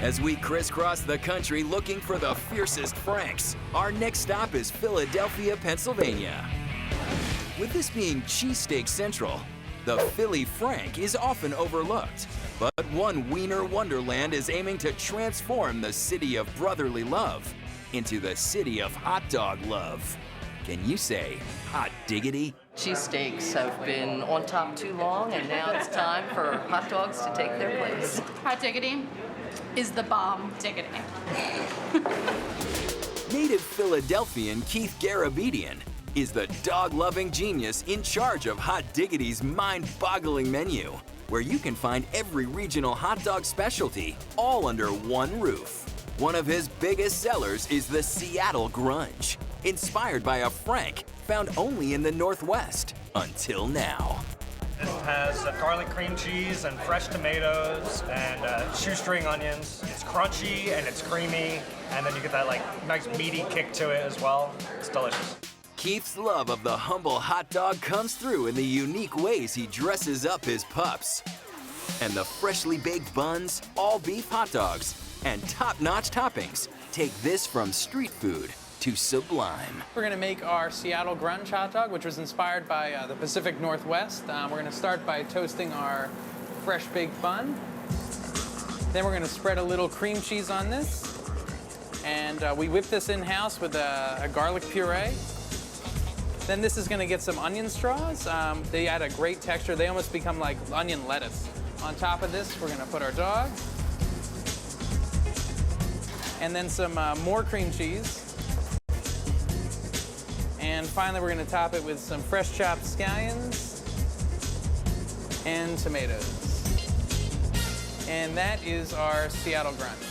As we crisscross the country looking for the fiercest Franks, our next stop is Philadelphia, Pennsylvania. With this being cheesesteak central, the Philly Frank is often overlooked. But one wiener wonderland is aiming to transform the city of brotherly love into the city of hot dog love. Can you say hot diggity? Cheesesteaks have been on top too long, and now it's time for hot dogs to take their place. Hot Diggity is the bomb diggity. Native Philadelphian Keith Garabedian is the dog-loving genius in charge of Hot Diggity's mind-boggling menu, where you can find every regional hot dog specialty all under one roof. One of his biggest sellers is the Seattle Grunge, inspired by a Frank found only in the Northwest until now. This has garlic cream cheese and fresh tomatoes and shoestring onions. It's crunchy and it's creamy, and then you get that like nice meaty kick to it as well. It's delicious. Keith's love of the humble hot dog comes through in the unique ways he dresses up his pups. And the freshly baked buns, all beef hot dogs, and top-notch toppings take this from street food to sublime. We're gonna make our Seattle Grunge hot dog, which was inspired by the Pacific Northwest. We're gonna start by toasting our fresh baked bun. Then we're gonna spread a little cream cheese on this. And we whip this in-house with a garlic puree. Then this is gonna get some onion straws. They add a great texture. They almost become like onion lettuce. On top of this, we're gonna put our dog. And then some more cream cheese. And finally, we're gonna top it with some fresh chopped scallions and tomatoes. And that is our Seattle Grunge.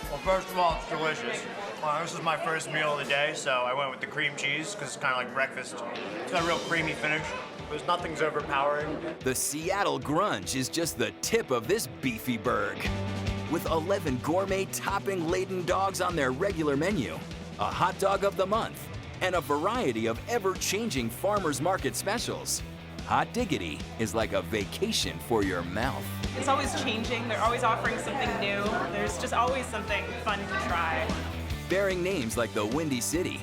Well, first of all, it's delicious. This is my first meal of the day, so I went with the cream cheese because it's kind of like breakfast. It's got a real creamy finish. There's nothing's overpowering. The Seattle Grunge is just the tip of this beefy burg. With 11 gourmet topping-laden dogs on their regular menu, a hot dog of the month, and a variety of ever-changing farmers market specials, Hot Diggity is like a vacation for your mouth. It's always changing. They're always offering something new. There's just always something fun to try. Bearing names like the Windy City,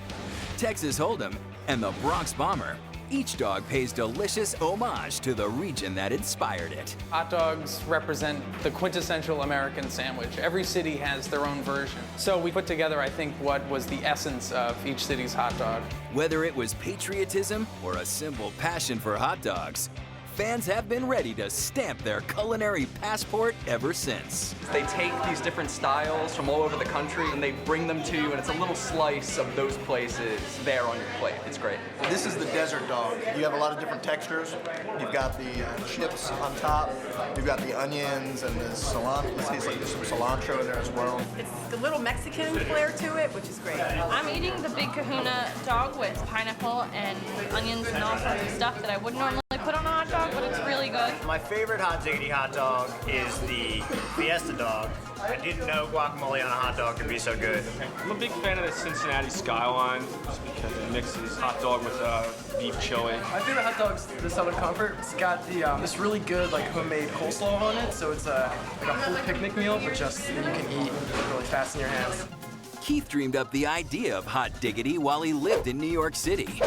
Texas Hold'em, and the Bronx Bomber, each dog pays delicious homage to the region that inspired it. Hot dogs represent the quintessential American sandwich. Every city has their own version. So we put together, I think, what was the essence of each city's hot dog. Whether it was patriotism or a simple passion for hot dogs, fans have been ready to stamp their culinary passport ever since. They take these different styles from all over the country and they bring them to you, and it's a little slice of those places there on your plate. It's great. This is the desert dog. You have a lot of different textures. You've got the chips on top. You've got the onions and the cilantro. It tastes like there's some cilantro in there as well. It's a little Mexican flair to it, which is great. I'm eating the Big Kahuna dog with pineapple and onions and all sorts of stuff that I wouldn't normally put on a hot dog, but it's really good. My favorite Hot Diggity hot dog is the Fiesta dog. I didn't know guacamole on a hot dog could be so good. I'm a big fan of the Cincinnati Skyline just because it mixes hot dog with beef chili. My favorite hot dog's the Southern Comfort. It's got the this really good like homemade coleslaw on it, so it's like a full picnic meal, but just that you can eat really fast in your hands. Keith dreamed up the idea of Hot Diggity while he lived in New York City,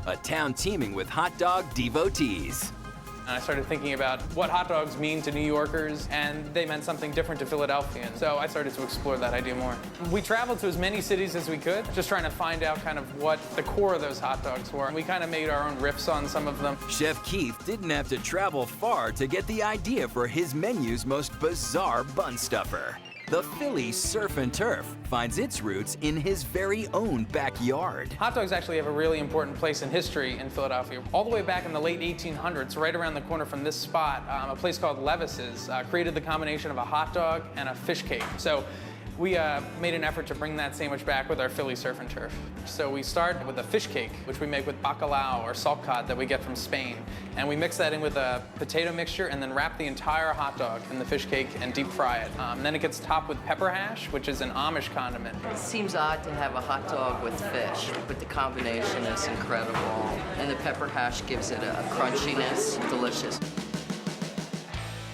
a town teeming with hot dog devotees. And I started thinking about what hot dogs mean to New Yorkers, and they meant something different to Philadelphians. So I started to explore that idea more. We traveled to as many cities as we could, just trying to find out kind of what the core of those hot dogs were. And we kind of made our own riffs on some of them. Chef Keith didn't have to travel far to get the idea for his menu's most bizarre bun stuffer. The Philly Surf and Turf finds its roots in his very own backyard. Hot dogs actually have a really important place in history in Philadelphia. All the way back in the late 1800s, right around the corner from this spot, a place called Levis's created the combination of a hot dog and a fish cake. So we made an effort to bring that sandwich back with our Philly Surf and Turf. So we start with a fish cake, which we make with bacalao or salt cod that we get from Spain. And we mix that in with a potato mixture and then wrap the entire hot dog in the fish cake and deep fry it. And then it gets topped with pepper hash, which is an Amish condiment. It seems odd to have a hot dog with fish, but the combination is incredible. And the pepper hash gives it a crunchiness, delicious.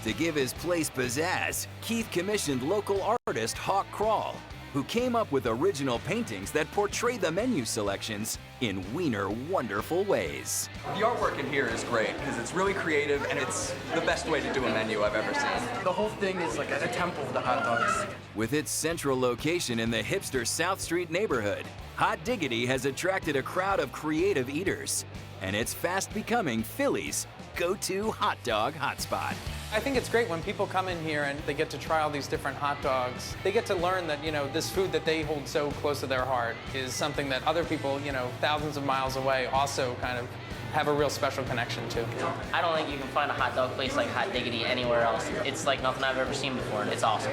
To give his place pizzazz, Keith commissioned local artist Hawk Crawl, who came up with original paintings that portray the menu selections in Wiener wonderful ways. The artwork in here is great because it's really creative and it's the best way to do a menu I've ever seen. The whole thing is like a temple of the hot dogs. With its central location in the hipster South Street neighborhood, Hot Diggity has attracted a crowd of creative eaters, and it's fast becoming Philly's go-to hot dog hotspot. I think it's great when people come in here and they get to try all these different hot dogs. They get to learn that, this food that they hold so close to their heart is something that other people, thousands of miles away also kind of have a real special connection to. I don't think you can find a hot dog place like Hot Diggity anywhere else. It's like nothing I've ever seen before, and it's awesome.